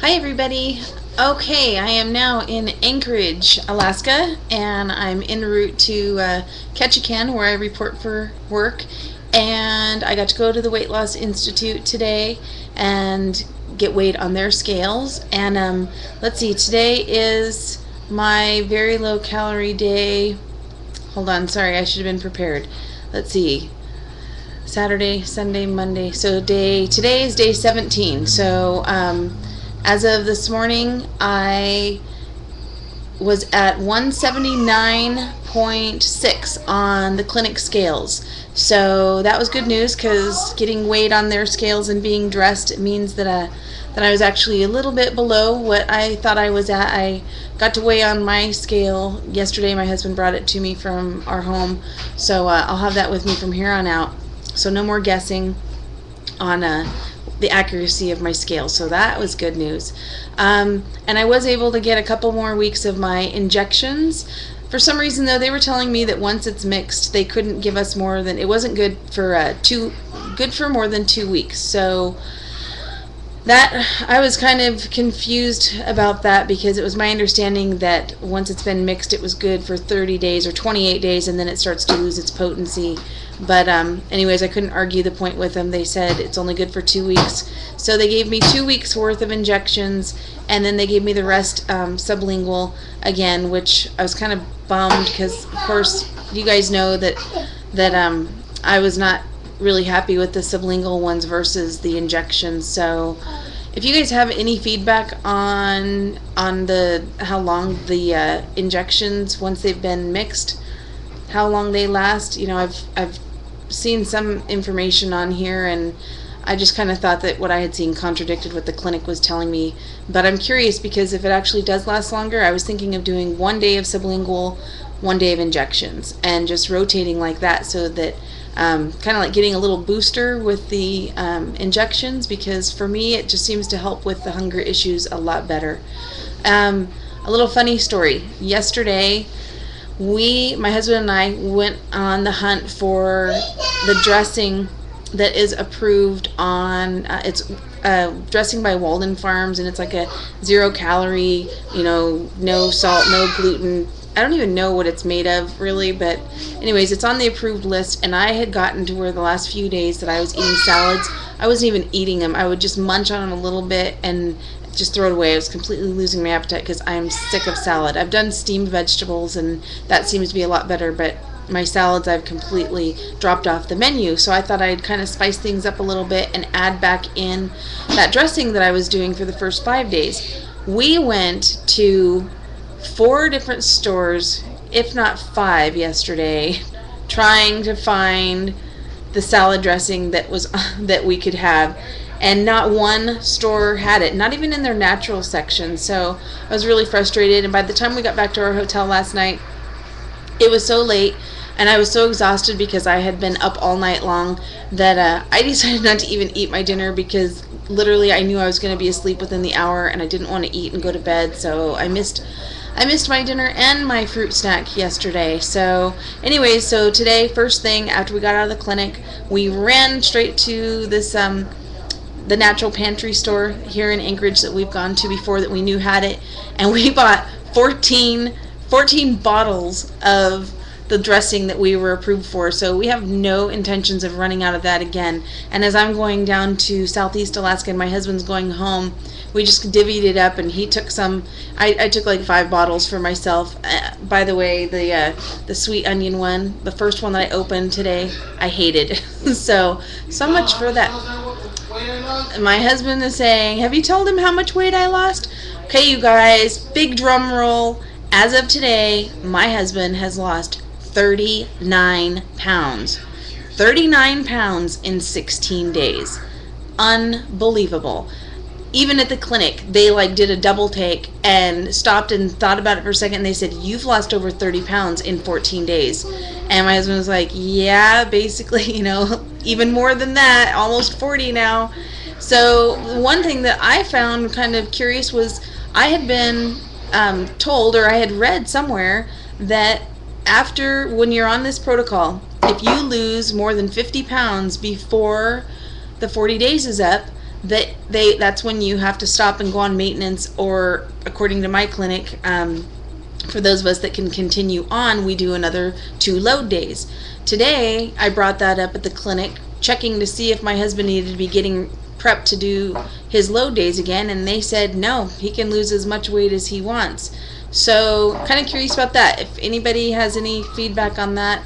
Hi everybody. Okay, I am now in Anchorage, Alaska, and I'm en route to Ketchikan, where I report for work. And I got to go to the Weight Loss Institute today and get weighed on their scales. And let's see, today is my very low calorie day. Hold on, sorry, I should have been prepared. Let's see. Saturday, Sunday, Monday. So today is day 17. So as of this morning, I was at 179.6 on the clinic scales. So that was good news, because getting weighed on their scales and being dressed means that I was actually a little bit below what I thought I was at. I got to weigh on my scale yesterday. My husband brought it to me from our home, so I'll have that with me from here on out. So no more guessing on the accuracy of my scale, so that was good news. And I was able to get a couple more weeks of my injections. For some reason though, they were telling me that once it's mixed, they couldn't give us more than, it wasn't good for more than 2 weeks. So that, I was kind of confused about that, because it was my understanding that once it's been mixed, it was good for 30 days or 28 days, and then it starts to lose its potency. But anyways, I couldn't argue the point with them. They said it's only good for 2 weeks. So they gave me 2 weeks worth of injections, and then they gave me the rest sublingual again, which I was kind of bummed, because of course you guys know that I was not really happy with the sublingual ones versus the injections. So if you guys have any feedback on how long the injections, once they've been mixed, how long they last, you know, I've seen some information on here, and I just kind of thought that what I had seen contradicted what the clinic was telling me. But I'm curious, because if it actually does last longer, I was thinking of doing 1 day of sublingual, 1 day of injections, and just rotating like that, so that kind of like getting a little booster with the injections, because for me it just seems to help with the hunger issues a lot better. A little funny story. Yesterday, my husband and I went on the hunt for the dressing that is approved on, it's dressing by Walden Farms, and it's like a 0 calorie, you know, no salt, no gluten. I don't even know what it's made of really, but anyways, it's on the approved list. And I had gotten to where the last few days that I was eating salads, I wasn't even eating them. I would just munch on them a little bit and just throw it away. I was completely losing my appetite because I'm sick of salad. I've done steamed vegetables, and that seems to be a lot better, but my salads I've completely dropped off the menu. So I thought I'd kind of spice things up a little bit and add back in that dressing that I was doing for the first 5 days. We went to 4 different stores, if not 5, yesterday, trying to find the salad dressing that we could have, and not one store had it, not even in their natural section. So I was really frustrated, and by the time we got back to our hotel last night, it was so late, and I was so exhausted because I had been up all night long, that I decided not to even eat my dinner, because literally I knew I was going to be asleep within the hour, and I didn't want to eat and go to bed. So I missed my dinner and my fruit snack yesterday. So anyways, so today, first thing after we got out of the clinic, we ran straight to this the natural pantry store here in Anchorage that we've gone to before, that we knew had it, and we bought 14 bottles of the dressing that we were approved for. So we have no intentions of running out of that again. And as I'm going down to Southeast Alaska and my husband's going home, we just divvied it up, and he took some. I took like 5 bottles for myself. By the way, the sweet onion one, the first one that I opened today, I hated. so much for that. My husband is saying, have you told him how much weight I lost? Okay, you guys, big drum roll. As of today, my husband has lost 39 pounds. 39 pounds in 16 days. Unbelievable. Even at the clinic, they like did a double take and stopped and thought about it for a second, and they said, you've lost over 30 pounds in 14 days. And my husband was like, yeah, basically, you know, even more than that, almost 40 now. So one thing that I found kind of curious was, I had been told, or I had read somewhere, that when you're on this protocol, if you lose more than 50 pounds before the 40 days is up, that's when you have to stop and go on maintenance, or according to my clinic, for those of us that can continue on, we do another 2 load days. Today, I brought that up at the clinic, checking to see if my husband needed to be getting prepped to do his load days again, and they said no, he can lose as much weight as he wants. So, kind of curious about that. If anybody has any feedback on that,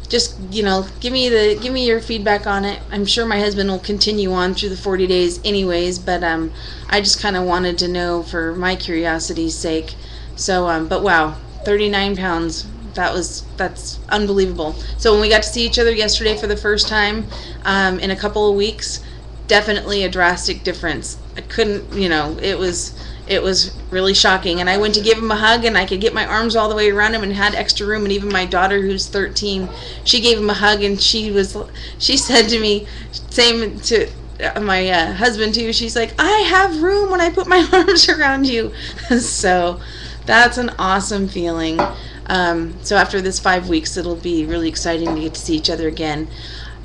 just, give me your feedback on it. I'm sure my husband will continue on through the 40 days anyways, but I just kind of wanted to know for my curiosity's sake. So, but wow, 39 pounds. That's unbelievable. So when we got to see each other yesterday for the first time in a couple of weeks, definitely a drastic difference. I couldn't, it was really shocking. And I went to give him a hug, and I could get my arms all the way around him and had extra room. And even my daughter, who's 13, she gave him a hug, and she said to me, same to my husband too, she's like, I have room when I put my arms around you. So that's an awesome feeling. So after this 5 weeks, it'll be really exciting to get to see each other again.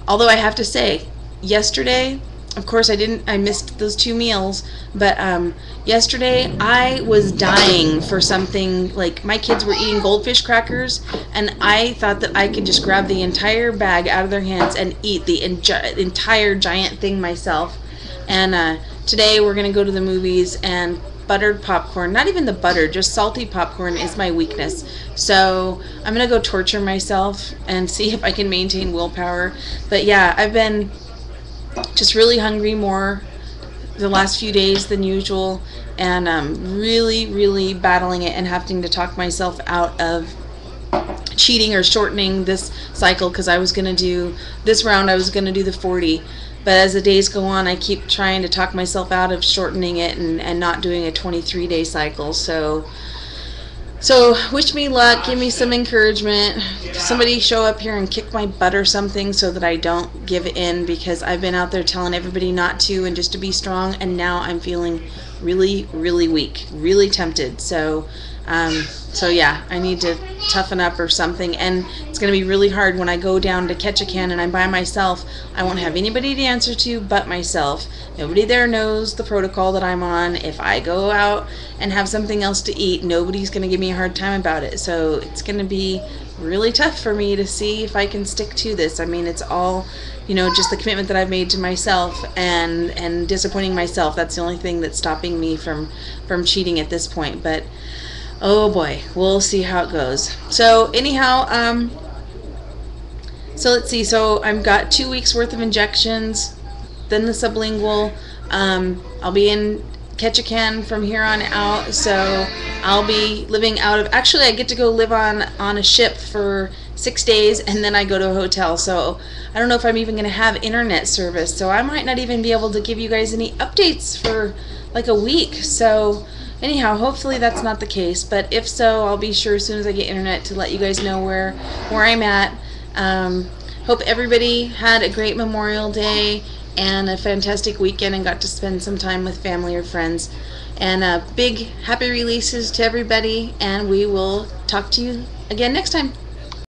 Although I have to say, yesterday, of course I missed those 2 meals, but yesterday I was dying for something. Like, my kids were eating goldfish crackers, and I thought that I could just grab the entire bag out of their hands and eat the entire giant thing myself. And today we're going to go to the movies, and buttered popcorn, not even the butter, just salty popcorn is my weakness. So I'm going to go torture myself and see if I can maintain willpower. But yeah, I've been just really hungry more the last few days than usual, and really battling it and having to talk myself out of cheating or shortening this cycle, because I was going to do this round, I was going to do the 40. But as the days go on, I keep trying to talk myself out of shortening it and not doing a 23-day cycle. So wish me luck, give me some encouragement. Somebody show up here and kick my butt or something so that I don't give in, because I've been out there telling everybody not to and just to be strong, and now I'm feeling really weak, really tempted. So yeah, I need to toughen up or something. And it's going to be really hard when I go down to Ketchikan and I'm by myself. I won't have anybody to answer to but myself. Nobody there knows the protocol that I'm on. If I go out and have something else to eat, nobody's going to give me a hard time about it. So it's going to be really tough for me to see if I can stick to this. I mean, it's all, just the commitment that I've made to myself and disappointing myself. That's the only thing that's stopping me from cheating at this point. But oh boy, we'll see how it goes. So anyhow, so let's see. So I've got 2 weeks worth of injections, then the sublingual. I'll be in Ketchikan from here on out. So I'll be living out of. Actually, I get to go live on a ship for 6 days, and then I go to a hotel. So I don't know if I'm even going to have internet service. So I might not even be able to give you guys any updates for like a week. So anyhow, hopefully that's not the case, but if so, I'll be sure as soon as I get internet to let you guys know where I'm at. Hope everybody had a great Memorial Day and a fantastic weekend and got to spend some time with family or friends. And big happy releases to everybody, and we will talk to you again next time.